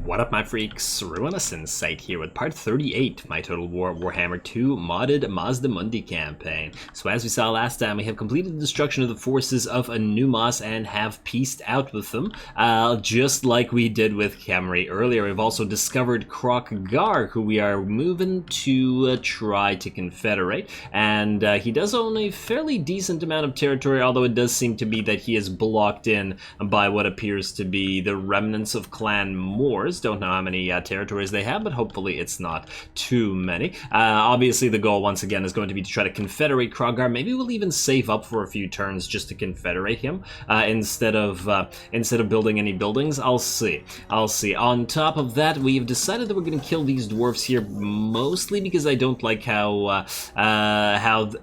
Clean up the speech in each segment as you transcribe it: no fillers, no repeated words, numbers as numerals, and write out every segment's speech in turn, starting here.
What up, my freaks? Ruinous Insight here with part 38, my Total Warhammer 2 modded Mazdamundi campaign. So as we saw last time, we have completed the destruction of the forces of Numos and have pieced out with them, just like we did with Camry earlier. We've also discovered Gar, who we are moving to try to confederate, and he does own a fairly decent amount of territory, although it does seem to be that he is blocked in by what appears to be the remnants of Clan Moors. Don't know how many territories they have, but hopefully it's not too many. Obviously the goal once again is going to be to try to confederate Gar. Maybe we'll even save up for a few turns just to confederate him instead of building any buildings. I'll see. On top of that, we've decided that we're going to kill these dwarves here, mostly because I don't like how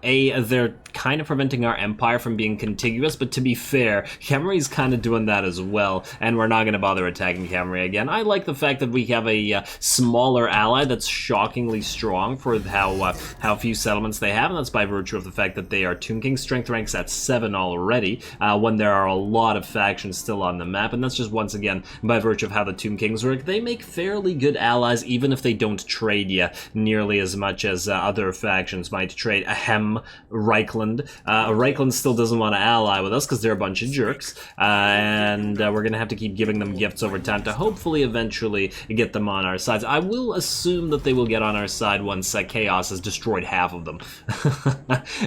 they're kind of preventing our empire from being contiguous, but to be fair, Camry's kind of doing that as well, and we're not going to bother attacking Camry again. I like the fact that we have a smaller ally that's shockingly strong for how few settlements they have, and that's by virtue of the fact that they are Tomb King strength ranks at 7 already, when there are a lot of factions still on the map, and that's just once again by virtue of how the Tomb Kings work. They make fairly good allies, even if they don't trade you nearly as much as other factions might trade. Ahem, Reichland. Reichland still doesn't want to ally with us because they're a bunch of jerks, and we're going to have to keep giving them gifts over time to hopefully eventually get them on our sides. I will assume that they will get on our side once Chaos has destroyed half of them.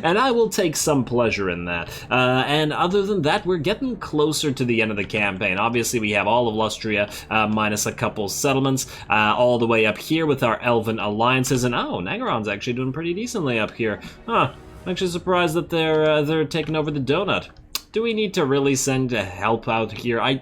And I will take some pleasure in that. And other than that, we're getting closer to the end of the campaign. Obviously, we have all of Lustria, minus a couple settlements, all the way up here with our Elven alliances. And oh, Nagaron's actually doing pretty decently up here. Huh. I'm actually surprised that they're taking over the donut. Do we need to really send help out here? I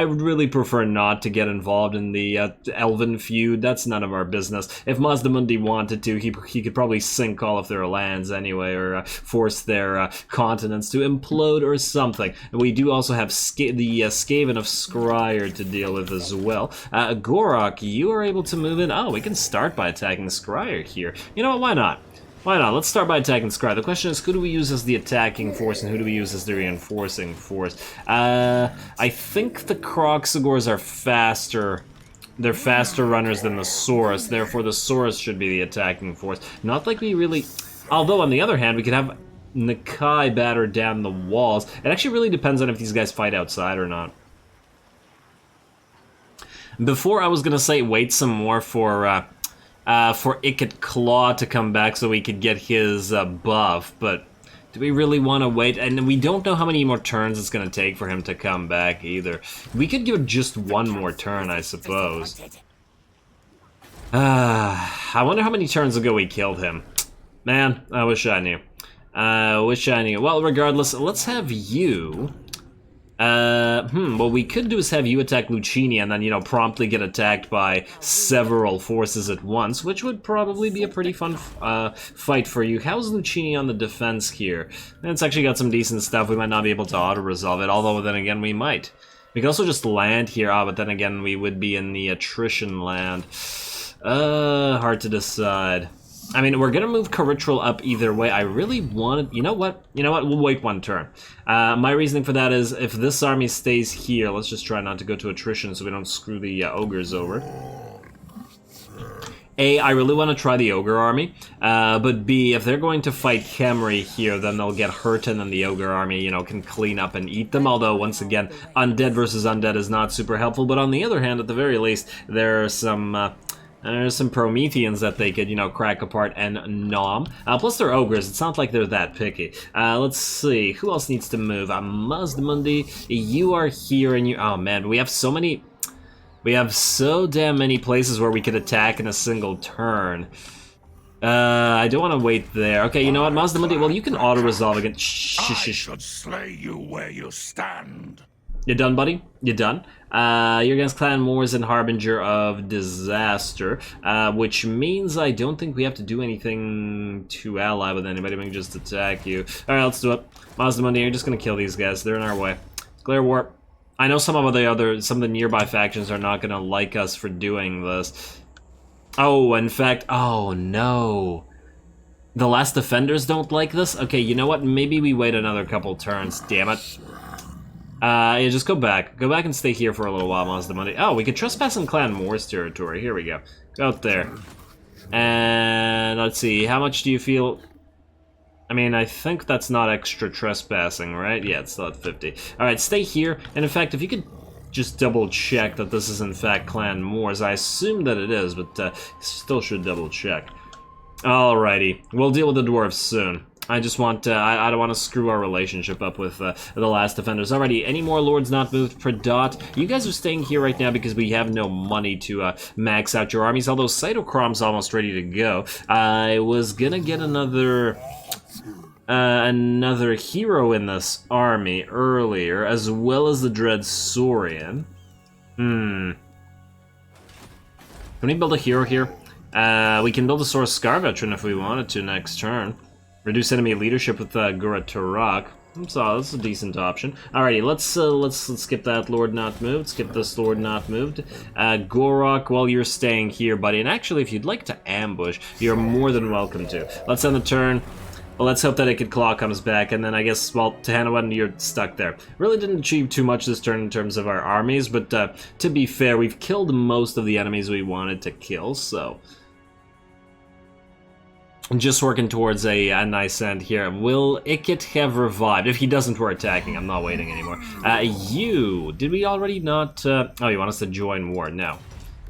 would really prefer not to get involved in the Elven feud. That's none of our business. If Mazdamundi wanted to, he could probably sink all of their lands anyway, or force their continents to implode or something. And we do also have the SKAVEN of Scryer to deal with as well. Gorok, you are able to move in. Oh, we can start by attacking Scryer here. You know what, why not? Why not? Let's start by attacking Scry. The question is, who do we use as the attacking force and who do we use as the reinforcing force? I think the Kroxigors are faster. They're faster runners than the Saurus, therefore the Saurus should be the attacking force. Not like we really... Although, on the other hand, we could have Nakai batter down the walls. It actually really depends on if these guys fight outside or not. Before, I was going to say wait some more for Ikit Claw to come back so we could get his buff, but do we really want to wait? And we don't know how many more turns it's going to take for him to come back either. We could give it just one more turn, I suppose. I wonder how many turns ago we killed him. Man, I wish I knew. Well, regardless, let's have you... what we could do is have you attack Lucini and then, you know, promptly get attacked by several forces at once, which would probably be a pretty fun fight for you. How's Lucini on the defense here? It's actually got some decent stuff. We might not be able to auto-resolve it, although then again we might. We could also just land here, but then again we would be in the attrition land. Hard to decide. I mean, we're gonna move Caritral up either way. I really wanted... You know what? We'll wait one turn. My reasoning for that is, if this army stays here, let's just try not to go to attrition so we don't screw the ogres over. A, I really want to try the ogre army, but B, if they're going to fight Camry here, then they'll get hurt and then the ogre army, you know, can clean up and eat them, although, once again, undead versus undead is not super helpful, but on the other hand, at the very least, there are some... There's some Prometheans that they could, you know, crack apart and nom. Plus they're ogres, it's not like they're that picky. Let's see, who else needs to move? Mazdamundi, you are here and you... Oh man, we have so many... We have so damn many places where we could attack in a single turn. I don't want to wait there. Okay, you know what, Mazdamundi, well, you can auto-resolve again. Shh. I should slay you where you stand. You done, buddy? You done? You're against Clan Moors and Harbinger of Disaster, which means I don't think we have to do anything to ally with anybody. We can just attack you. Alright, let's do it. Mazdamundi, you're just gonna kill these guys. They're in our way. Glare Warp. I know some of the nearby factions are not gonna like us for doing this. Oh, in fact, oh no. The Last Defenders don't like this? Okay, you know what? Maybe we wait another couple turns, damn it. Yeah, just go back. Go back and stay here for a little while, Mazdamundi. Oh, we could trespass in Clan Moore's territory. Here we go. Go out there. And let's see, how much do you feel... I mean, I think that's not extra trespassing, right? Yeah, it's still at 50. Alright, stay here. And in fact, if you could just double check that this is in fact Clan Moore's. I assume that it is, but still should double check. Alrighty, we'll deal with the dwarves soon. I just want, I don't want to screw our relationship up with the last defenders. Alrighty, any more lords not moved per dot? You guys are staying here right now because we have no money to max out your armies, although Cytochrom's almost ready to go. I was gonna get another hero in this army earlier, as well as the Dread Saurian. Can we build a hero here? We can build a Source Scar Veteran if we wanted to next turn. Reduce enemy leadership with Gura Tarak. So that's a decent option. Alrighty, let's skip that Lord not moved. Skip this Lord not moved. Gorok, well, you're staying here, buddy. And actually, if you'd like to ambush, you're more than welcome to. Let's end the turn. Well, let's hope that Ikid Claw comes back, and then I guess, well, Tahanawan, you're stuck there. Really didn't achieve too much this turn in terms of our armies, but to be fair, we've killed most of the enemies we wanted to kill, so... Just working towards a nice end here. Will Ikit have revived? If he doesn't, we're attacking. I'm not waiting anymore. Did we already not... Oh, you want us to join war? No.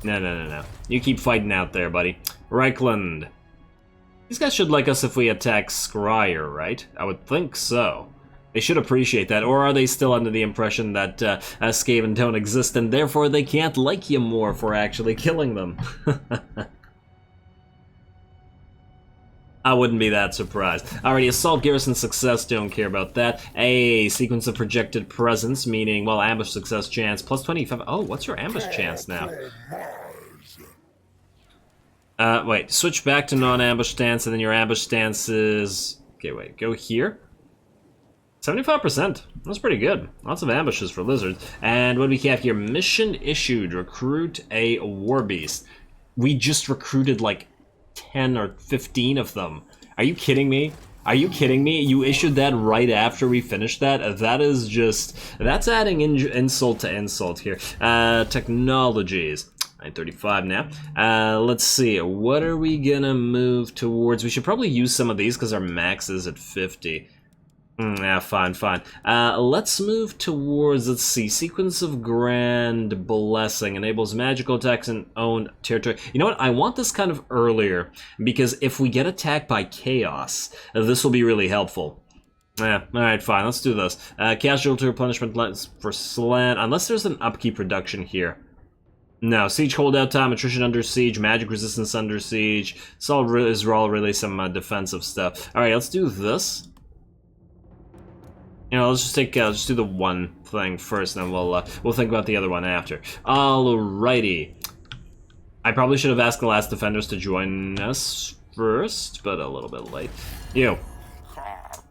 No. You keep fighting out there, buddy. Reichland. These guys should like us if we attack Scryer, right? I would think so. They should appreciate that, or are they still under the impression that SKAVEN don't exist, and therefore they can't like you more for actually killing them? I wouldn't be that surprised. Alrighty, assault garrison success, don't care about that. A sequence of projected presence, meaning, well, ambush success chance, plus 25. Oh, what's your ambush chance now? Wait, switch back to non-ambush stance, and then your ambush stance is... Okay, wait, go here. 75%. That's pretty good. Lots of ambushes for lizards. And what do we have here? Mission issued. Recruit a war beast. We just recruited like 10 or 15 of them. Are you kidding me? Are you kidding me? You issued that right after we finished that? That is just... That's adding insult to insult here. Technologies. 935 now. Let's see. What are we gonna move towards? We should probably use some of these because our max is at 50. Yeah, fine. Let's move towards, let's see, Sequence of Grand Blessing. Enables magical attacks in own territory. You know what? I want this kind of earlier, because if we get attacked by Chaos, this will be really helpful. Yeah, alright, fine, let's do this. Casualty replenishment for Slann, unless there's an upkeep reduction here. No, siege holdout time, attrition under siege, magic resistance under siege. It's all really some defensive stuff. Alright, let's do this. You know, let's just just do the one thing first, and then we'll think about the other one after. Alrighty. I probably should have asked the last defenders to join us first, but a little bit late. You.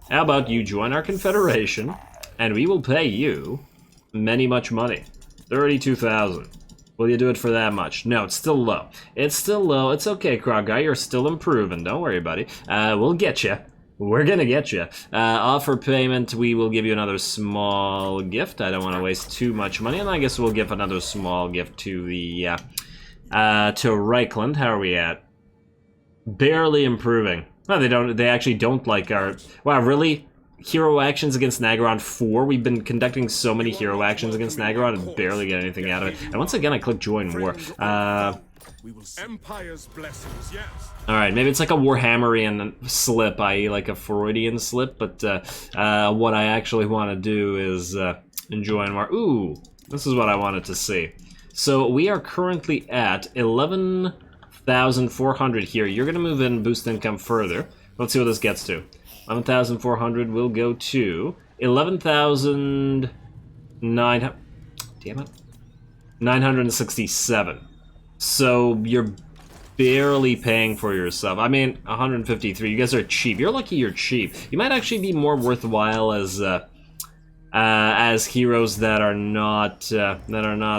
How about you join our confederation, and we will pay you much money. 32,000. Will you do it for that much? No, it's still low. It's still low. It's okay, Krog guy. You're still improving. Don't worry, buddy. We'll get you. We're gonna get you. Offer payment, we will give you another small gift. I don't want to waste too much money, and I guess we'll give another small gift to the, to Reichland. How are we at? Barely improving. No, they actually don't like our... Wow, really? Hero actions against Nagaron 4? We've been conducting so many hero actions against Nagaron and barely get anything out of it. And once again, I click join war. Empire's blessings, yes. Alright, maybe it's like a Warhammerian slip, i.e. like a Freudian slip, but what I actually want to do is join war. Ooh, this is what I wanted to see. So we are currently at 11,400 here. You're going to move in, boost income further. Let's see what this gets to. 11,400 will go to 11,900. Damn it. 967. So you're barely paying for yourself. I mean, 153. You guys are cheap. You're lucky you're cheap. You might actually be more worthwhile as heroes that are not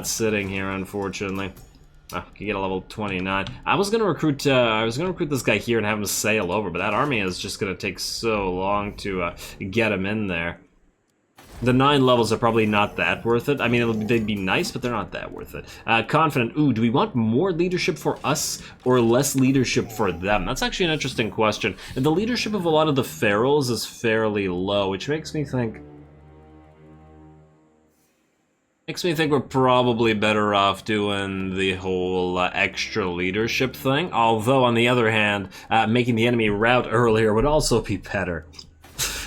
sitting here, unfortunately. Oh, you get a level 29. I was gonna recruit this guy here and have him sail over, but that army is just gonna take so long to get him in there. The 9 levels are probably not that worth it. I mean, they'd be nice, but they're not that worth it. Confident. Ooh, do we want more leadership for us or less leadership for them? That's actually an interesting question. And the leadership of a lot of the ferals is fairly low, which makes me think... we're probably better off doing the whole extra leadership thing. Although, on the other hand, making the enemy rout earlier would also be better.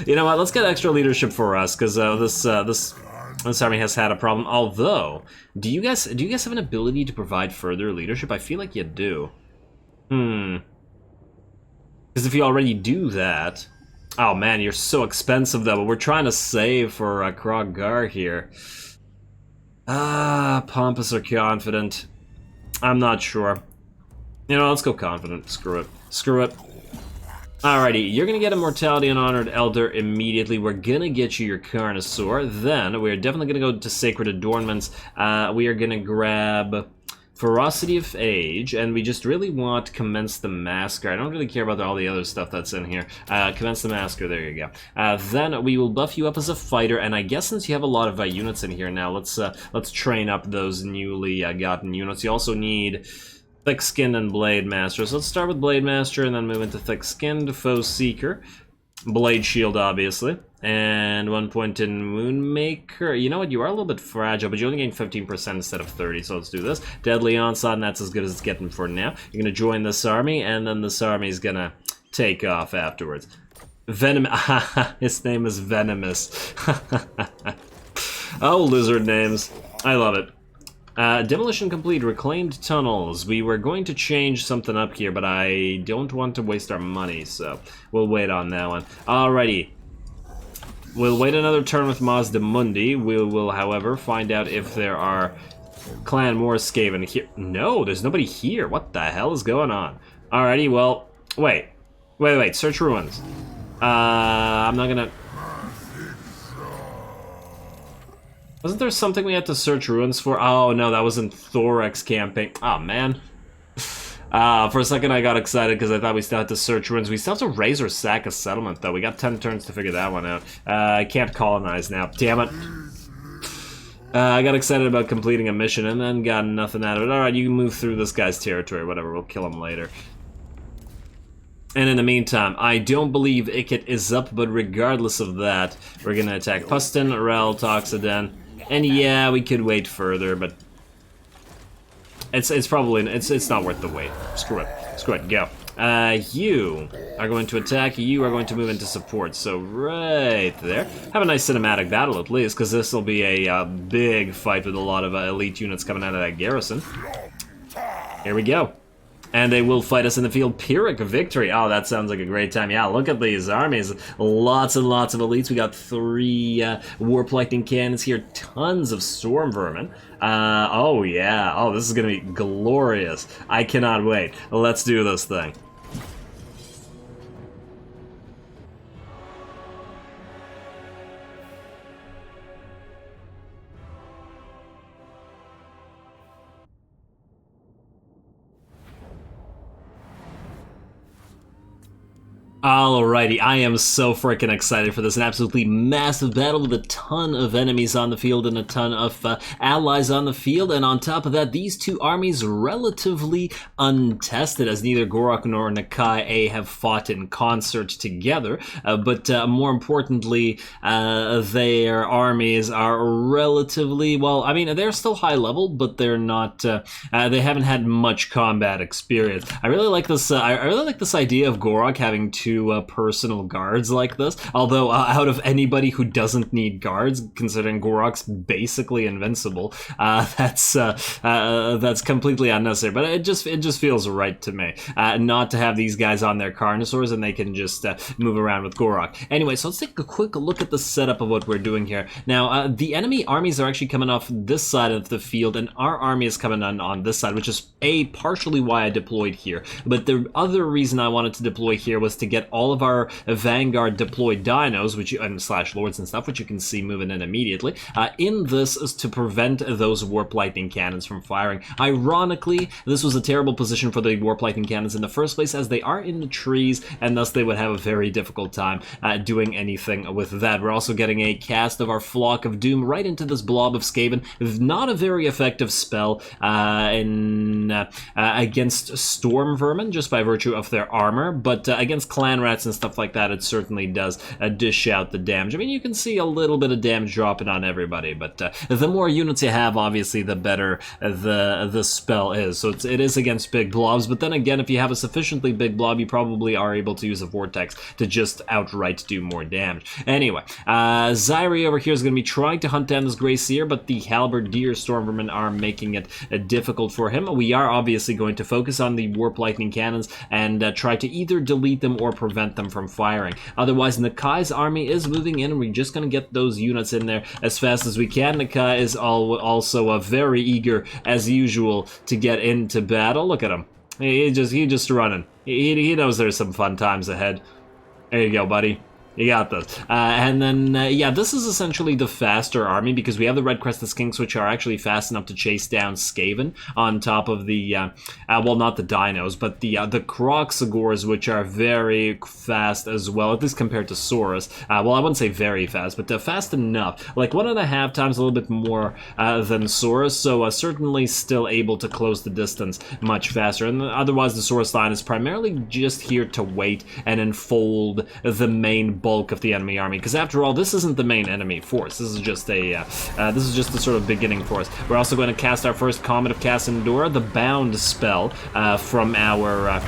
You know what? Let's get extra leadership for us, because this army has had a problem. Although, do you guys have an ability to provide further leadership? I feel like you do. Because if you already do that, oh man, you're so expensive though. But we're trying to save for Krog-Gar here. Pompous or confident? I'm not sure. You know, let's go confident. Screw it. Screw it. Alrighty, you're gonna get a Mortality and Honored Elder immediately. We're gonna get you your Carnosaur. Then, we're definitely gonna go to Sacred Adornments. We are gonna grab Ferocity of Age, and we just really want Commence the Massacre. I don't really care about all the other stuff that's in here. Commence the Massacre, there you go. Then we will buff you up as a fighter, and I guess since you have a lot of units in here now, let's train up those newly gotten units. You also need Thick Skinned and Blade Master. So let's start with Blade Master and then move into Thick Skinned, Foe Seeker, Blade Shield, obviously, and 1 point in Moonmaker. You know what? You are a little bit fragile, but you only gain 15% instead of 30, so let's do this. Deadly Onslaught, and that's as good as it's getting for now. You're gonna join this army, and then this army's gonna take off afterwards. Venom. His name is Venomous. Oh, lizard names. I love it. Demolition complete, reclaimed tunnels. We were going to change something up here, but I don't want to waste our money, so we'll wait on that one. Alrighty. We'll wait another turn with Mazdamundi. We will, however, find out if there are Clan more SKAVEN here. No, there's nobody here. What the hell is going on? Alrighty, well, wait, search ruins. I'm not gonna... Wasn't there something we had to search ruins for? Oh no, that was in Thorax camping. Oh man. For a second I got excited because I thought we still had to search ruins. We still have to raise or sack a settlement though. We got 10 turns to figure that one out. I can't colonize now. Damn it. I got excited about completing a mission and then got nothing out of it. Alright, you can move through this guy's territory, whatever. We'll kill him later. And in the meantime, I don't believe Ikit is up, but regardless of that, we're gonna attack Pustin, Rel, Toxodon. And yeah, we could wait further, but it's probably it's not worth the wait. Screw it, go. You are going to attack. You are going to move into support. So right there, have a nice cinematic battle at least, because this will be a big fight with a lot of elite units coming out of that garrison. Here we go. And they will fight us in the field. Pyrrhic victory. Oh, that sounds like a great time. Yeah, look at these armies. Lots and lots of elites. We got 3 Warp Lightning Cannons here. Tons of Storm Vermin. Oh, yeah. Oh, this is going to be glorious. I cannot wait. Let's do this thing. Alrighty, I am so freaking excited for this. An absolutely massive battle with a ton of enemies on the field and a ton of allies on the field. And on top of that, these two armies relatively untested, as neither Gorok nor Nakai A have fought in concert together. But more importantly, their armies are relatively, well, I mean, they're still high level, but they're not, they haven't had much combat experience. I really like this, I really like this idea of Gorok having two personal guards like this, although out of anybody who doesn't need guards, considering Gorok's basically invincible, that's completely unnecessary, but it just feels right to me, not to have these guys on their Carnosaurs and they can just move around with Gorok. Anyway, so let's take a quick look at the setup of what we're doing here. Now, the enemy armies are actually coming off this side of the field, and our army is coming on this side, which is partially why I deployed here, but the other reason I wanted to deploy here was to get get all of our Vanguard deployed dinos, which and slash lords and stuff, which you can see moving in immediately. In this is to prevent those warp lightning cannons from firing. Ironically, this was a terrible position for the warp lightning cannons in the first place, as they are in the trees, and thus they would have a very difficult time doing anything with that. We're also getting a cast of our Flock of Doom right into this blob of SKAVEN. Not a very effective spell against Storm Vermin, just by virtue of their armor, but against clan rats and stuff like that, it certainly does dish out the damage. I mean, you can see a little bit of damage dropping on everybody, but the more units you have, obviously, the better the spell is. So it is against big blobs, but then again, if you have a sufficiently big blob, you probably are able to use a vortex to just outright do more damage. Anyway, Zyri over here is going to be trying to hunt down this Grey Seer, but the Halberdier Stormvermin are making it difficult for him. We are obviously going to focus on the Warp Lightning Cannons and try to either delete them or prevent them from firing. Otherwise, Nakai's army is moving in, and we're just going to get those units in there as fast as we can. Nakai is also very eager, as usual, to get into battle. Look at him. He just running. He knows there's some fun times ahead. There you go, buddy. You got this. And then, yeah, this is essentially the faster army, because we have the Red-Crested Skinks, which are actually fast enough to chase down SKAVEN, on top of the, well, not the dinos, but the Kroxagors, which are very fast as well, at least compared to Saurus. Well, I wouldn't say very fast, but fast enough. Like 1.5 times a little bit more than Saurus, so certainly still able to close the distance much faster. And otherwise, the Saurus line is primarily just here to wait and enfold the main bulk of the enemy army, because after all, this isn't the main enemy force. This is just a the sort of beginning for us. We're also going to cast our first Comet of Cassandora, the Bound spell from our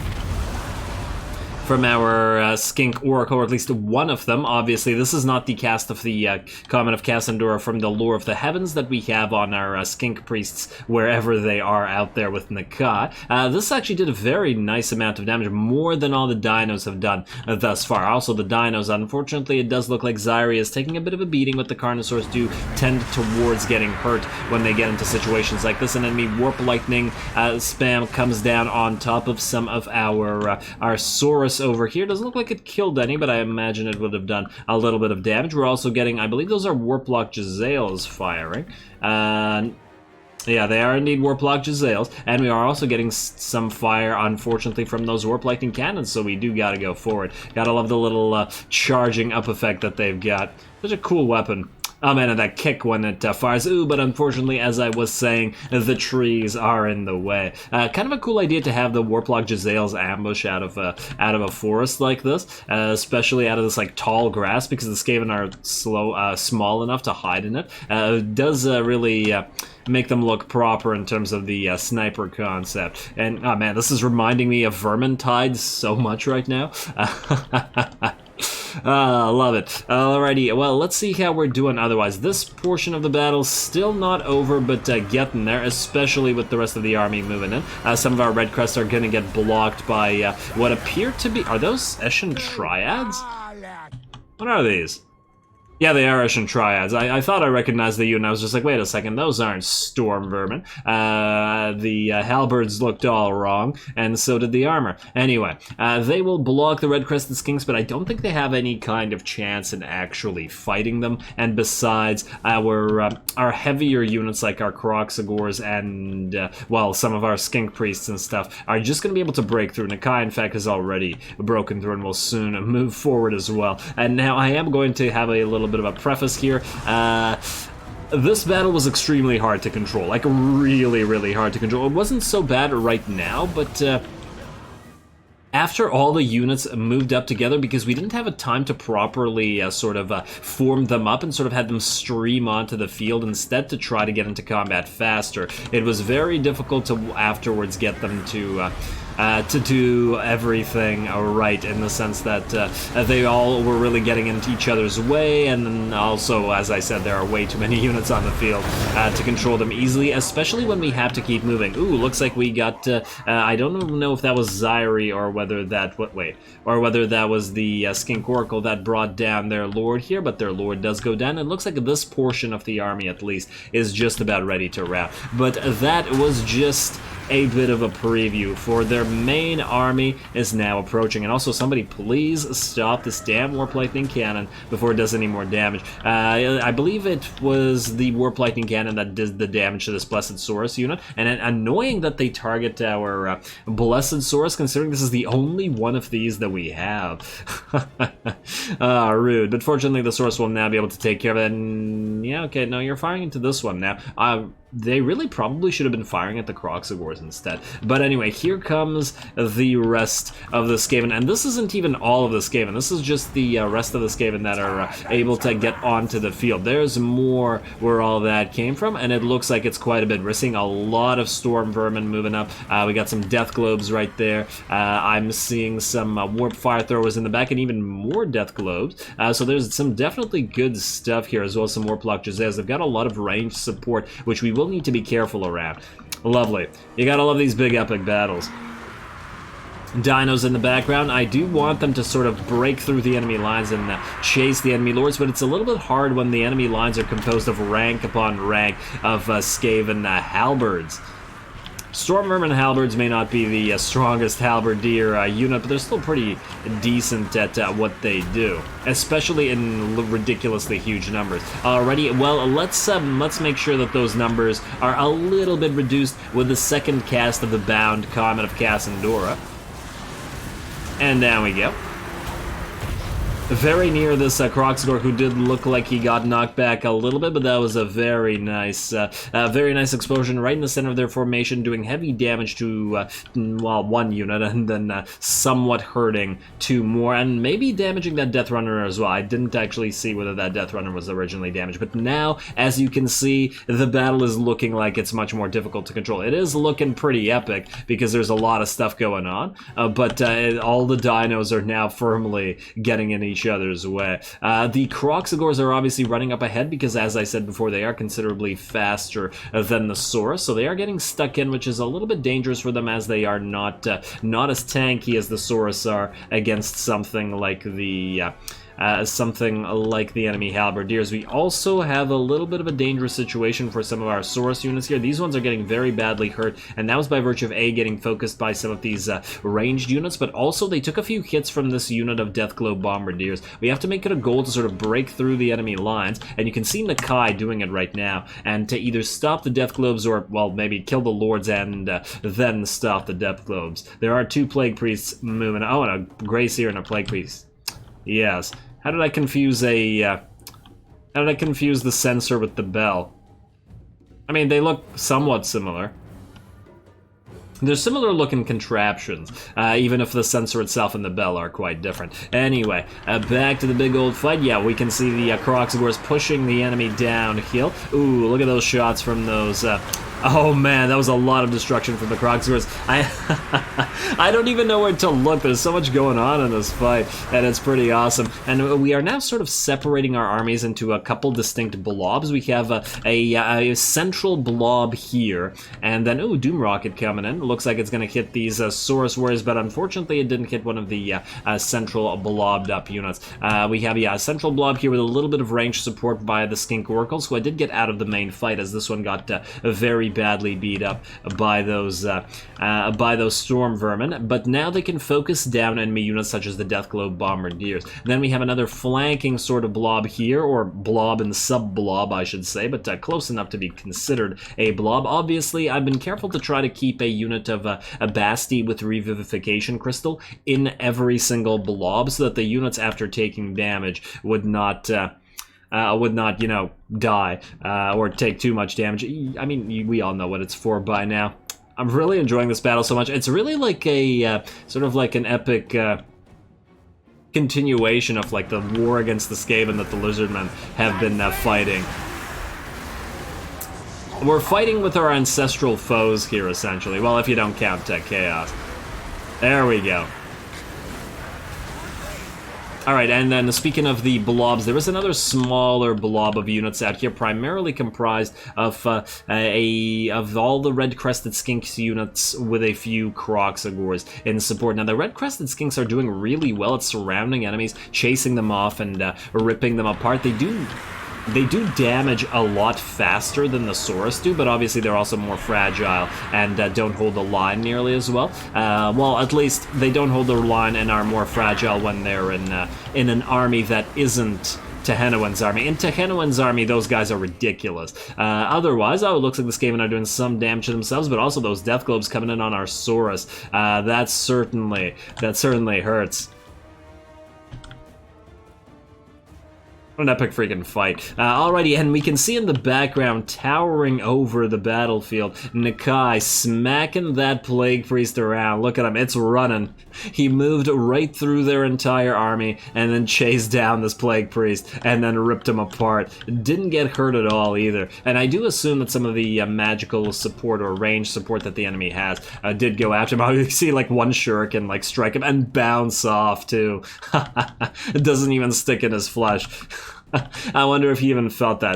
Skink Oracle, or at least one of them. Obviously, this is not the cast of the Comet of Cassandora from the Lore of the Heavens that we have on our Skink Priests wherever they are out there with Nakai. This actually did a very nice amount of damage, more than all the dinos have done thus far. Also, the dinos, unfortunately, it does look like Zyri is taking a bit of a beating, but the Carnosaurs do tend towards getting hurt when they get into situations like this. And enemy Warp Lightning spam comes down on top of some of our Saurus over here. Doesn't look like it killed any, but I imagine it would have done a little bit of damage. We're also getting, I believe those are Warplock Jezzails firing. Yeah, they are indeed Warplock Jezzails, and we are also getting some fire, unfortunately, from those Warp Lightning Cannons, so we do gotta go forward. Gotta love the little charging up effect that they've got. Such a cool weapon. Oh man, and that kick when it fires. Ooh, but unfortunately, as I was saying, the trees are in the way. Kind of a cool idea to have the Warplock Jezzails ambush out of a forest like this, especially out of this like tall grass, because the Skaven are small enough to hide in it. It does really make them look proper in terms of the sniper concept. And oh man, this is reminding me of Vermintide so much right now. Love it. Alrighty, well, let's see how we're doing otherwise. This portion of the battle's still not over, but getting there, especially with the rest of the army moving in. Some of our Red Crests are going to get blocked by what appear to be... Are those Eshin Triads? What are these? Yeah, they are Eshin Triads. I thought I recognized the unit, and I was just like, wait a second, those aren't Storm Vermin. The halberds looked all wrong, and so did the armor. Anyway, they will block the Red-Crested Skinks, but I don't think they have any kind of chance in actually fighting them. And besides, our heavier units, like our Kroxagors and, well, some of our Skink Priests and stuff, are just going to be able to break through. Nakai, in fact, has already broken through and will soon move forward as well. And now I am going to have a little bit of a preface here. This battle was extremely hard to control, like really, really hard to control. It wasn't so bad right now, but after all the units moved up together, because we didn't have a time to properly form them up and sort of had them stream onto the field instead to try to get into combat faster, it was very difficult to afterwards get them to do everything right, in the sense that they all were really getting into each other's way, and then also, as I said, there are way too many units on the field to control them easily, especially when we have to keep moving. Ooh, looks like we got, I don't know if that was Zyri or whether that, whether that was the Skink Oracle that brought down their lord here, but their lord does go down. It looks like this portion of the army, at least, is just about ready to wrap. But that was just a bit of a preview for their main army is now approaching. And also, somebody please stop this damn Warp Lightning Cannon before it does any more damage. I believe it was the Warp Lightning Cannon that did the damage to this Blessed Saurus unit, and annoying that they target our Blessed Saurus, considering this is the only one of these that we have. Rude. But fortunately, the Saurus will now be able to take care of it. And yeah, okay, no, you're firing into this one now. They really probably should have been firing at the Kroxigors instead. But anyway, here comes the rest of the SKAVEN. And this isn't even all of the SKAVEN. This is just the rest of the SKAVEN that are able to get onto the field. There's more where all that came from, and it looks like it's quite a bit. We're seeing a lot of Storm Vermin moving up. We got some Death Globes right there. I'm seeing some Warp Fire Throwers in the back, and even more Death Globes. So there's some definitely good stuff here, as well as some Warp Lock Jazez. They've got a lot of ranged support, which we will need to be careful around. Lovely. You gotta love these big epic battles. Dinos in the background. I do want them to sort of break through the enemy lines and chase the enemy lords, but it's a little bit hard when the enemy lines are composed of rank upon rank of SKAVEN halberds. Storm Vermin halberds may not be the strongest halberdier unit, but they're still pretty decent at what they do, especially in ridiculously huge numbers. Alrighty, well, let's make sure that those numbers are a little bit reduced with the second cast of the Bound Comet of Cassandora. And down we go. Very near this Kroxigor, who did look like he got knocked back a little bit, but that was a very nice explosion right in the center of their formation, doing heavy damage to, well, one unit, and then somewhat hurting two more, and maybe damaging that Death Runner as well. I didn't actually see whether that Death Runner was originally damaged, but now, as you can see, the battle is looking like it's much more difficult to control. It is looking pretty epic, because there's a lot of stuff going on, but all the dinos are now firmly getting in each other's way. The Kroxigors are obviously running up ahead because, as I said before, they are considerably faster than the Saurus, so they are getting stuck in, which is a little bit dangerous for them, as they are not as tanky as the Saurus are against something like the enemy halberdiers. We also have a little bit of a dangerous situation for some of our Saurus units here. These ones are getting very badly hurt, and that was by virtue of getting focused by some of these ranged units, but also they took a few hits from this unit of Death Globe Bombardiers. We have to make it a goal to sort of break through the enemy lines, and you can see Nakai doing it right now, and to either stop the Death Globes or, well, maybe kill the Lords and then stop the Death Globes. There are two Plague Priests moving. Oh, and a Grey Seer and a Plague Priest. Yes. How did I confuse the sensor with the bell? I mean, they look somewhat similar. They're similar looking contraptions, even if the sensor itself and the bell are quite different. Anyway, back to the big old fight. Yeah, we can see the Kroxigors pushing the enemy downhill. Ooh, look at those shots from those... Oh man, that was a lot of destruction from the Kroxigors. I don't even know where to look. There's so much going on in this fight, and it's pretty awesome. And we are now sort of separating our armies into a couple distinct blobs. We have a central blob here, and then, ooh, Doom Rocket coming in. It looks like it's going to hit these Saurus Warriors, but unfortunately it didn't hit one of the central blobbed up units. We have a central blob here with a little bit of range support by the Skink Oracles, who I did get out of the main fight, as this one got very badly beat up by those Storm Vermin, but now they can focus down enemy units such as the Death Globe Bombardiers. Then we have another flanking sort of blob here, or blob and sub-blob I should say, but close enough to be considered a blob. Obviously, I've been careful to try to keep a unit of a Basti with Revivification Crystal in every single blob, so that the units after taking damage would not, you know, die or take too much damage. I mean, we all know what it's for by now. I'm really enjoying this battle so much. It's really like a sort of like an epic continuation of like the war against the SKAVEN that the Lizardmen have been fighting. We're fighting with our ancestral foes here, essentially. Well, if you don't count Chaos. There we go. Alright, and then speaking of the blobs, there is another smaller blob of units out here, primarily comprised of all the red-crested skinks units with a few Kroxigors in support. Now, the red-crested skinks are doing really well at surrounding enemies, chasing them off and ripping them apart. They do They do damage a lot faster than the Saurus do, but obviously they're also more fragile and don't hold the line nearly as well. Well, at least they don't hold the line and are more fragile when they're in an army that isn't Tehenowin's army. In Tehenowin's army, those guys are ridiculous. Otherwise, it looks like the Skaven are doing some damage to themselves, but also those death globes coming in on our Saurus. That certainly hurts. What an epic freaking fight. Alrighty, and we can see in the background, towering over the battlefield, Nakai smacking that Plague Priest around. Look at him, it's running. He moved right through their entire army and then chased down this Plague Priest and then ripped him apart. Didn't get hurt at all either. And I do assume that some of the magical support or range support that the enemy has did go after him. You see like one shuriken like strike him and bounce off too. It doesn't even stick in his flesh. I wonder if he even felt that.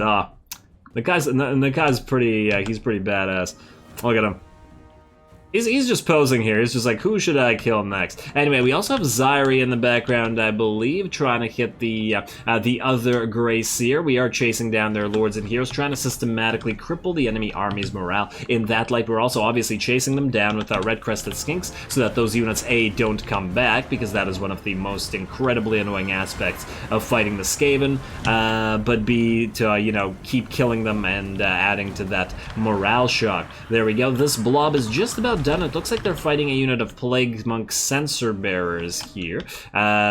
The guy's pretty. He's pretty badass. Look at him. He's just posing here. He's just like, who should I kill next? Anyway, we also have Zyri in the background, I believe, trying to hit the other Grey Seer. We are chasing down their lords and heroes, trying to systematically cripple the enemy army's morale. In that light, we're also obviously chasing them down with our red-crested skinks so that those units, A, don't come back, because that is one of the most incredibly annoying aspects of fighting the Skaven, but B, to, you know, keep killing them and adding to that morale shock. There we go. This blob is just about done. It looks like they're fighting a unit of Plague Monk Sensor Bearers here.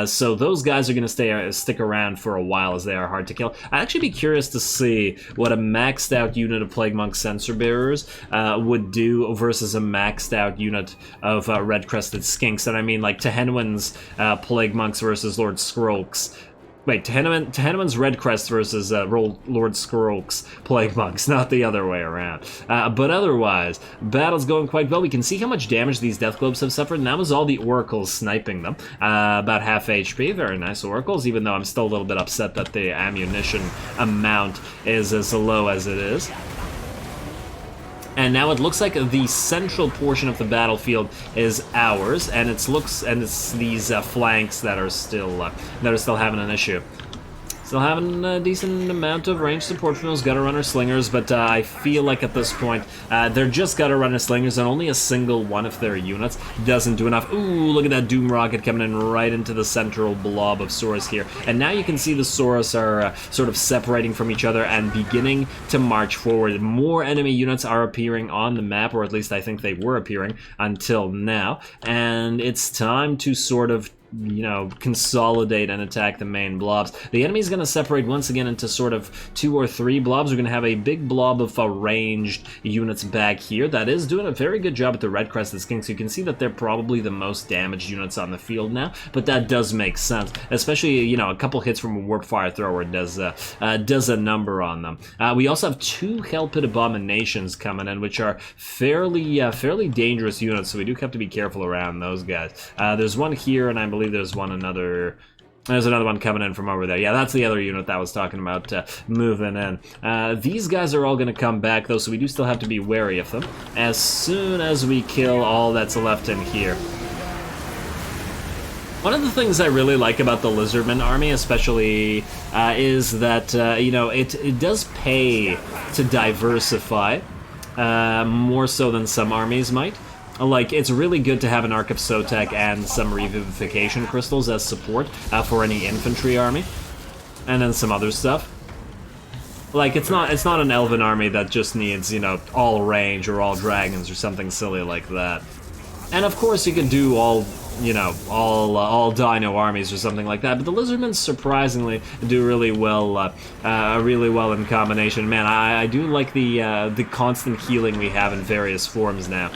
So those guys are going to stick around for a while as they are hard to kill. I'd actually be curious to see what a maxed out unit of Plague Monk Sensor Bearers would do versus a maxed out unit of Red Crested Skinks. And I mean like Tehenowin's Plague Monks versus Lord Scrolks. Wait, Tehenowin's Red Crest versus Lord Scrolk's Plague Monks, not the other way around. But otherwise, battle's going quite well. We can see how much damage these Death Globes have suffered, and that was all the Oracles sniping them. About half HP, very nice Oracles, even though I'm still a little bit upset that the ammunition amount is as low as it is. And now it looks like the central portion of the battlefield is ours, and it's these flanks that are still having an issue. Still having a decent amount of range support from those gutter runner slingers, but I feel like at this point they're just gutter runner slingers, and only a single one of their units doesn't do enough. Ooh, look at that Doom Rocket coming in right into the central blob of Saurus here. And now you can see the Saurus are sort of separating from each other and beginning to march forward. More enemy units are appearing on the map, or at least I think they were appearing until now. And it's time to sort of, you know, consolidate and attack the main blobs. The enemy's going to separate once again into sort of 2 or 3 blobs. We're going to have a big blob of ranged units back here that is doing a very good job at the Red Crested Skinks. You can see that they're probably the most damaged units on the field now, but that does make sense, especially, you know, a couple hits from a Warp Fire Thrower does a number on them. We also have 2 Hell Pit Abominations coming in, which are fairly dangerous units, so we do have to be careful around those guys. There's one here, and I believe there's another one coming in from over there. Yeah, that's the other unit that I was talking about moving in. These guys are all going to come back, though, so we do still have to be wary of them as soon as we kill all that's left in here. One of the things I really like about the Lizardmen army, especially, is that, you know, it does pay to diversify, more so than some armies might. Like, it's really good to have an Ark of Sotek and some Revivification Crystals as support for any infantry army, and then some other stuff. Like, it's not an Elven army that just needs, you know, all range or all dragons or something silly like that. And of course you could do all, you know, all dino armies or something like that, but the Lizardmen surprisingly do really well in combination. Man, I do like the constant healing we have in various forms now.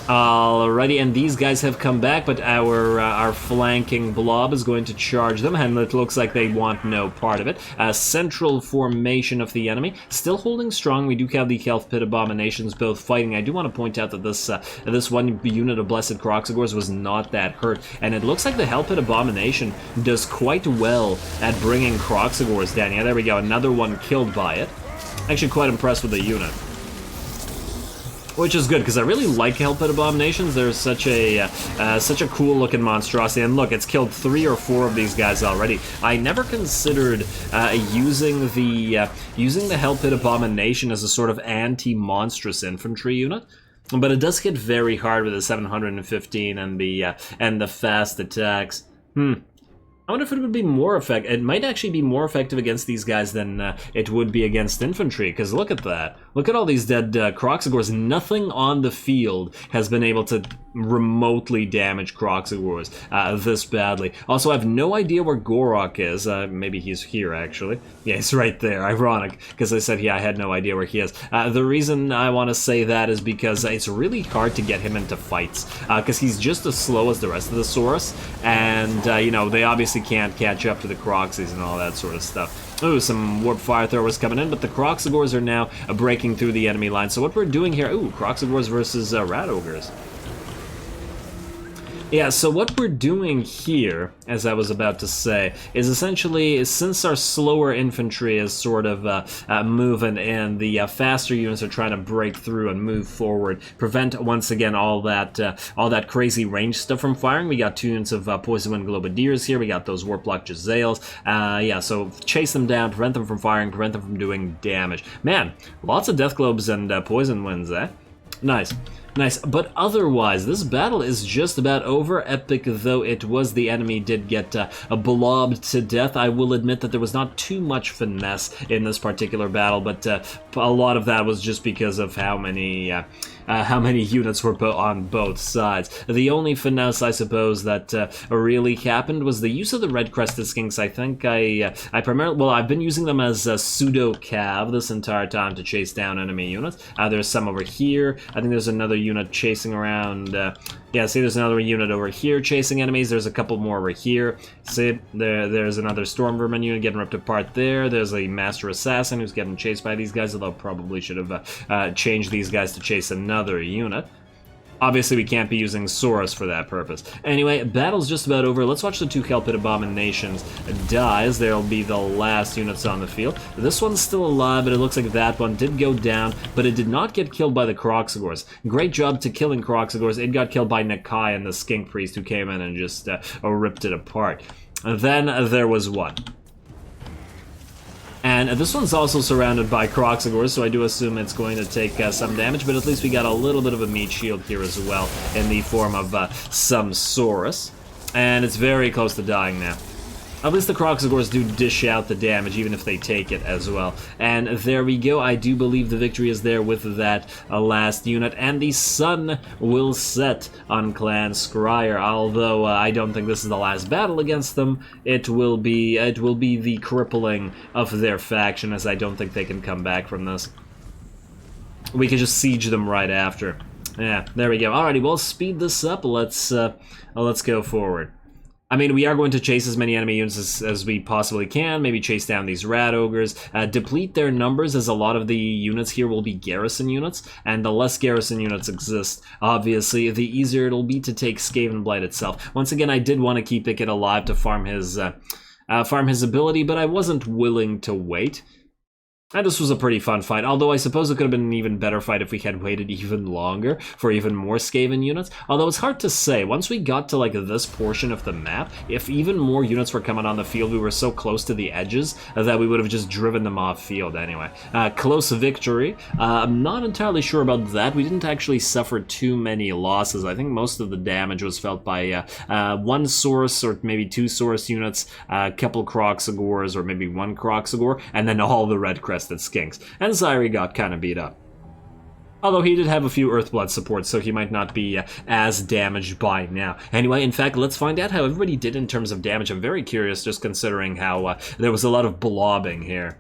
Alrighty, and these guys have come back, but our flanking blob is going to charge them, and it looks like they want no part of it. Central formation of the enemy, still holding strong. We do have the Health Pit Abominations both fighting. I do want to point out that this one unit of Blessed Croxagors was not that hurt, and it looks like the Hell Pit Abomination does quite well at bringing Croxagors down. Yeah, there we go, another one killed by it. Actually quite impressed with the unit. Which is good, because I really like Hellpit Abominations. They're such a cool-looking monstrosity. And look, it's killed 3 or 4 of these guys already. I never considered using the Hellpit Abomination as a sort of anti-monstrous infantry unit. But it does hit very hard with the 715 and the fast attacks. I wonder if it would be more effective. It might actually be more effective against these guys than it would be against infantry, because look at that. Look at all these dead Kroxigors. Nothing on the field has been able to remotely damage Kroxigors this badly. Also, I have no idea where Gorok is. Maybe he's here, actually. Yeah, he's right there. Ironic, because I said, yeah, I had no idea where he is. The reason I want to say that is because it's really hard to get him into fights, because he's just as slow as the rest of the Saurus, and, you know, they obviously can't catch up to the Kroxies and all that sort of stuff. Ooh, some Warp Fire Throwers coming in, but the Kroxigors are now breaking through the enemy line. So what we're doing here... Ooh, Kroxigors versus Rat Ogres. Yeah, so what we're doing here, as I was about to say, is essentially, since our slower infantry is sort of moving in, the faster units are trying to break through and move forward, prevent, once again, all that crazy range stuff from firing. We got 2 units of Poison Wind Globadiers here, we got those Warplock Jezzails. Yeah, so chase them down, prevent them from firing, prevent them from doing damage. Man, lots of Death Globes and Poison Winds, eh? Nice. Nice, but otherwise, this battle is just about over. Epic though it was, the enemy did get blobbed to death. I will admit that there was not too much finesse in this particular battle, but a lot of that was just because of how many units were on both sides. The only finesse, I suppose, that really happened was the use of the red-crested skinks. I think I primarily... Well, I've been using them as a pseudo-cav this entire time to chase down enemy units. There's some over here. I think there's another unit chasing around... yeah, see, there's another unit over here chasing enemies. There's a couple more over here. See, there's another Storm Vermin unit getting ripped apart there. There's a Master Assassin who's getting chased by these guys, although probably should have changed these guys to chase another unit. Obviously, we can't be using Saurus for that purpose. Anyway, battle's just about over. Let's watch the 2 Hellpit Abominations die, as they'll be the last units on the field. This one's still alive, but it looks like that one did go down, but it did not get killed by the Kroxigors. Great job to killing Kroxigors. It got killed by Nakai and the Skink Priest, who came in and just ripped it apart. Then there was one. And this one's also surrounded by Kroxigors, so I do assume it's going to take some damage, but at least we got a little bit of a meat shield here as well, in the form of some Saurus. And it's very close to dying now. At least the Kroxigors do dish out the damage, even if they take it as well. And there we go. I do believe the victory is there with that last unit. And the sun will set on Clan Scryer. Although I don't think this is the last battle against them. It will be the crippling of their faction, as I don't think they can come back from this. We could just siege them right after. Yeah, there we go. Alrighty, well, speed this up. Let's go forward. I mean, we are going to chase as many enemy units as we possibly can, maybe chase down these rat ogres, deplete their numbers, as a lot of the units here will be garrison units, and the less garrison units exist, obviously, the easier it'll be to take Skaven Blight itself. Once again, I did want to keep Ickett alive to farm his ability, but I wasn't willing to wait. And this was a pretty fun fight, although I suppose it could have been an even better fight if we had waited even longer for even more Skaven units. Although it's hard to say, once we got to like this portion of the map, if even more units were coming on the field, we were so close to the edges that we would have just driven them off field anyway. Close victory. I'm not entirely sure about that. We didn't actually suffer too many losses. I think most of the damage was felt by one Saurus or maybe 2 Saurus units, a couple Kroxigors or maybe 1 Kroxigor, and then all the red crested skinks. And Zyri got kind of beat up. Although he did have a few Earthblood supports, so he might not be as damaged by now. Anyway, in fact, let's find out how everybody did in terms of damage. I'm very curious, just considering how there was a lot of blobbing here.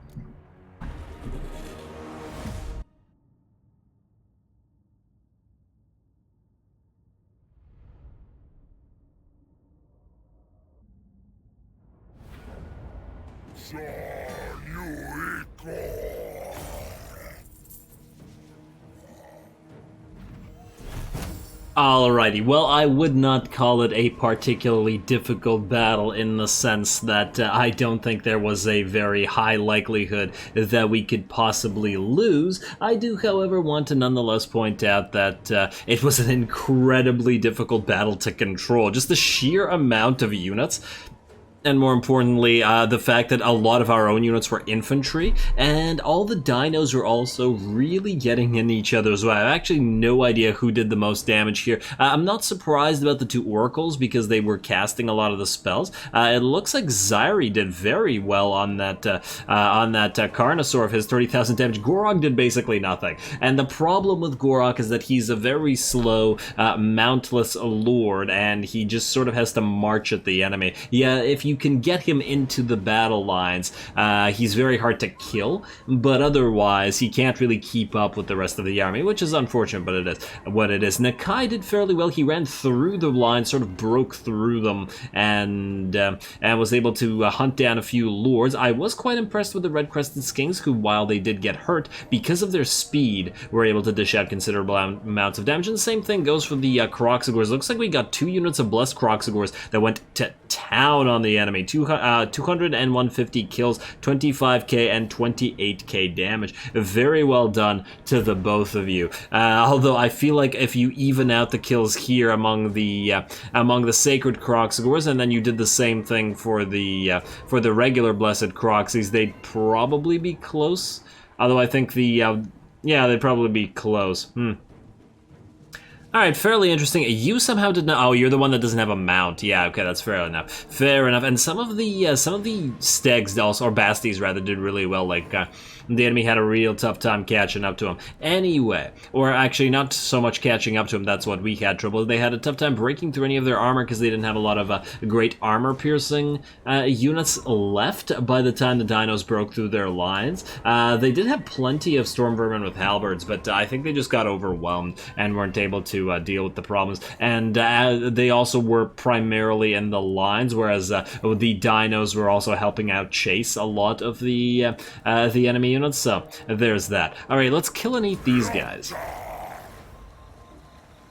Alrighty, well, I would not call it a particularly difficult battle in the sense that I don't think there was a very high likelihood that we could possibly lose. I do, however, want to nonetheless point out that it was an incredibly difficult battle to control. Just the sheer amount of units. And more importantly, the fact that a lot of our own units were infantry, and all the dinos were also really getting in each other's way. I have actually no idea who did the most damage here. I'm not surprised about the two oracles because they were casting a lot of the spells. It looks like Zyri did very well on that Carnosaur of his 30,000 damage. Gorok did basically nothing. And the problem with Gorok is that he's a very slow, mountless lord, and he just sort of has to march at the enemy. Yeah, if you can get him into the battle lines, he's very hard to kill, but otherwise he can't really keep up with the rest of the army, which is unfortunate, but it is what it is. Nakai did fairly well. He ran through the lines, sort of broke through them, and was able to hunt down a few lords. I was quite impressed with the red-crested skinks, who, while they did get hurt, because of their speed, were able to dish out considerable amounts of damage, and the same thing goes for the Kroxigors. Looks like we got 2 units of Blessed Kroxigors that went to town on the enemy. 200 and 150 kills, 25k and 28k damage. Very well done to the both of you. Although I feel like if you even out the kills here among the sacred Kroxigors, and then you did the same thing for the regular blessed Kroxies, they'd probably be close. Although I think yeah, they'd probably be close. Alright, fairly interesting. You somehow did not. Oh, you're the one that doesn't have a mount. Yeah, okay, that's fair enough. Fair enough. And some of the Stegs also, or Basties rather, did really well. Like the enemy had a real tough time catching up to him. Anyway, or actually not so much catching up to him. That's what we had trouble. They had a tough time breaking through any of their armor because they didn't have a lot of great armor-piercing units left by the time the dinos broke through their lines. They did have plenty of storm vermin with halberds, but I think they just got overwhelmed and weren't able to deal with the problems, and they also were primarily in the lines, whereas the dinos were also helping out chase a lot of the enemy units. So there's that. All right, let's kill and eat these guys.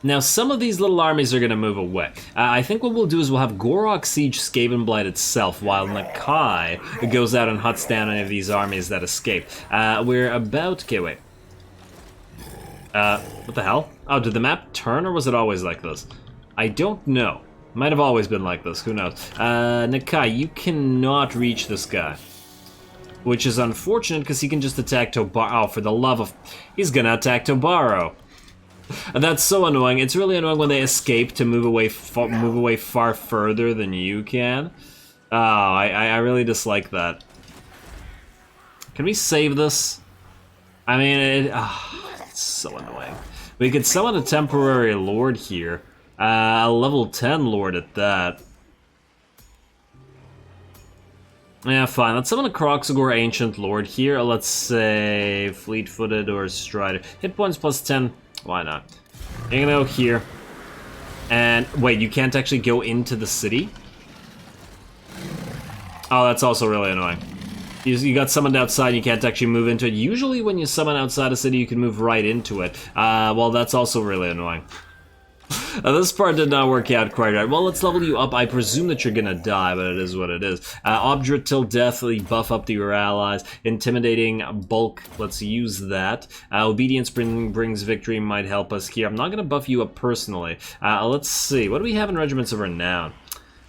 Now, some of these little armies are going to move away. I think what we'll do is we'll have Gorok siege Skavenblight itself, while Nakai goes out and huts down any of these armies that escape. We're about... Okay, wait. What the hell? Oh, did the map turn, or was it always like this? I don't know. Might have always been like this, who knows? Nakai, you cannot reach this guy. Which is unfortunate, because he can just attack Tobaro. Oh, for the love of... He's gonna attack Tobaro. That's so annoying. It's really annoying when they escape to move away far further than you can. Oh, I really dislike that. Can we save this? I mean, it's so annoying. We could summon a temporary lord here. A level 10 lord at that. Yeah, fine. Let's summon a Kroxigor Ancient Lord here. Let's say Fleet-footed or Strider. Hit points plus 10. Why not? You're gonna go here. And wait, you can't actually go into the city? Oh, that's also really annoying. You got summoned outside, you can't actually move into it. Usually when you summon outside a city, you can move right into it. Well, that's also really annoying. This part did not work out quite right. Well, let's level you up. I presume that you're gonna die, but it is what it is. Obdurate till death, buff up to your allies. Intimidating bulk, let's use that. Obedience brings victory, might help us here. I'm not gonna buff you up personally. Let's see, what do we have in Regiments of Renown?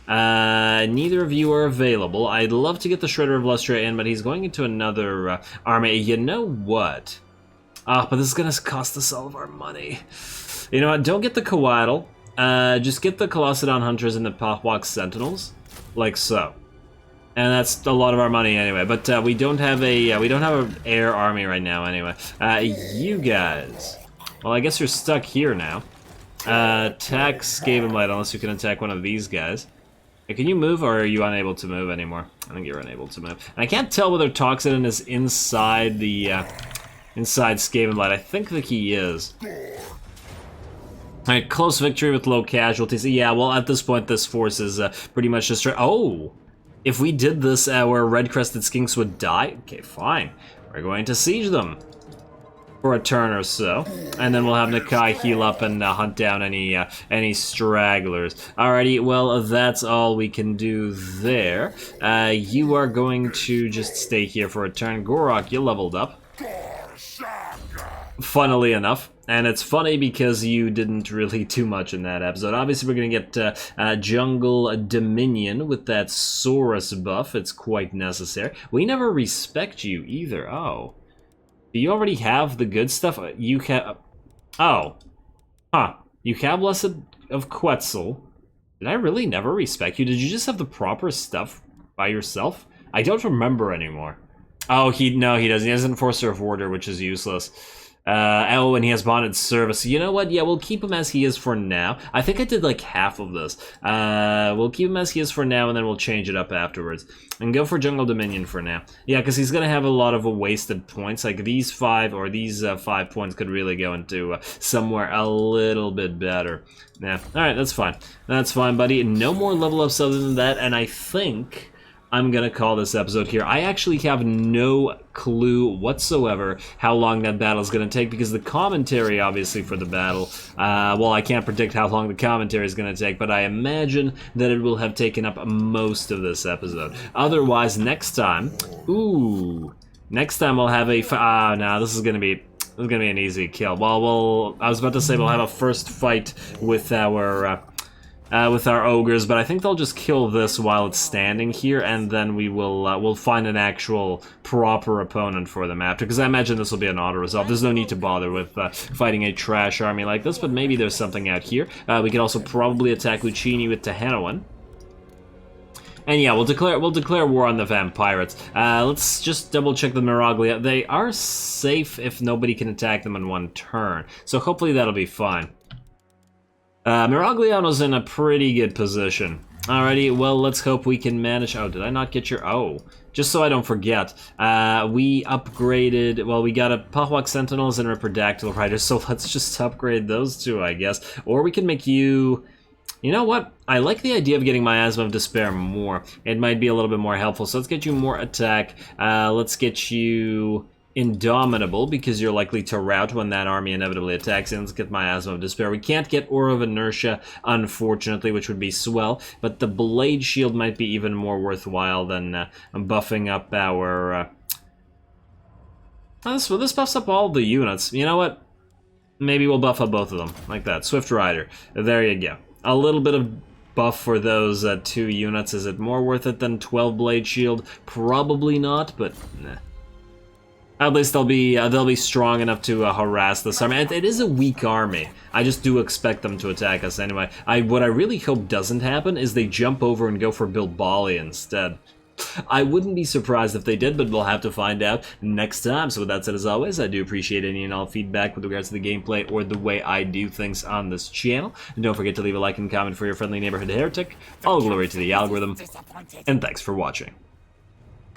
Neither of you are available. I'd love to get the Shredder of Lustria in, but he's going into another army. You know what? But this is gonna cost us all of our money. You know what? Don't get the Coatl. Just get the Colossadon Hunters and the Pothwalk Sentinels, like so. And that's a lot of our money anyway. But we don't have an air army right now anyway. You guys. Well, I guess you're stuck here now. Attack Skavenblight unless you can attack one of these guys. Can you move, or are you unable to move anymore? I think you're unable to move. And I can't tell whether Toxidon is inside the inside Skavenblight. I think that he is. Alright, close victory with low casualties. Yeah, well, at this point, this force is pretty much destroyed. Oh! If we did this where red-crested skinks would die? Okay, fine. We're going to siege them. for a turn or so, and then we'll have Nakai heal up and hunt down any stragglers. Alrighty, well, that's all we can do there. You are going to just stay here for a turn. Gorok, you leveled up. Funnily enough. And it's funny because you didn't really do much in that episode. Obviously, we're going to get Jungle Dominion with that Saurus buff. It's quite necessary. We never respect you either. Oh. Do you already have the good stuff? You have... Oh. Huh. You have Blessed of Quetzal. Did I really never respect you? Did you just have the proper stuff by yourself? I don't remember anymore. Oh, no, he doesn't. He has Enforcer of Order, which is useless. Oh, and he has Bonded Service. You know what? Yeah, we'll keep him as he is for now. I think I did like half of this. We'll keep him as he is for now, and then we'll change it up afterwards. And go for Jungle Dominion for now. Yeah, because he's going to have a lot of wasted points. Like these 5 points could really go into somewhere a little bit better. Yeah, alright, that's fine. That's fine, buddy. No more level ups other than that, and I think I'm gonna call this episode here. I actually have no clue whatsoever how long that battle is gonna take, because the commentary, obviously, for the battle, well, I can't predict how long the commentary is gonna take, but I imagine that it will have taken up most of this episode. Otherwise, next time, next time we'll have a, no, this is gonna be an easy kill. Well, I was about to say we'll have a first fight with our ogres, but I think they'll just kill this while it's standing here, and then we'll find an actual proper opponent for them after, because I imagine this will be an auto-resolve. There's no need to bother with fighting a trash army like this, but maybe there's something out here. We could also probably attack Lucchini with Tehanoan. And yeah, we'll declare war on the Vampirates. Let's just double check the Miraglia. They are safe if nobody can attack them in one turn, so hopefully that'll be fine. Miragliano's in a pretty good position. Alrighty, well, let's hope we can manage... Oh, did I not get your... Oh, just so I don't forget, we upgraded... Well, we got a Pahwak Sentinels and Riperdactyl Riders, so let's just upgrade those two, I guess. Or we can make you... You know what? I like the idea of getting Miasma of Despair more. It might be a little bit more helpful, so let's get you more attack. Let's get you... Indomitable, because you're likely to rout when that army inevitably attacks. And let's get Miasma of Despair. We can't get Aura of Inertia, unfortunately, which would be swell, but the Blade Shield might be even more worthwhile than buffing up our... This buffs up all the units. You know what? Maybe we'll buff up both of them, like that. Swift Rider. There you go. A little bit of buff for those 2 units. Is it more worth it than 12 Blade Shield? Probably not, but... Nah. At least they'll be strong enough to harass this army. It is a weak army. I just do expect them to attack us anyway. What I really hope doesn't happen is they jump over and go for Bilbali instead. I wouldn't be surprised if they did, but we'll have to find out next time. So with that said, as always, I do appreciate any and all feedback with regards to the gameplay or the way I do things on this channel. And don't forget to leave a like and comment for your friendly neighborhood heretic. All glory to the algorithm, and thanks for watching.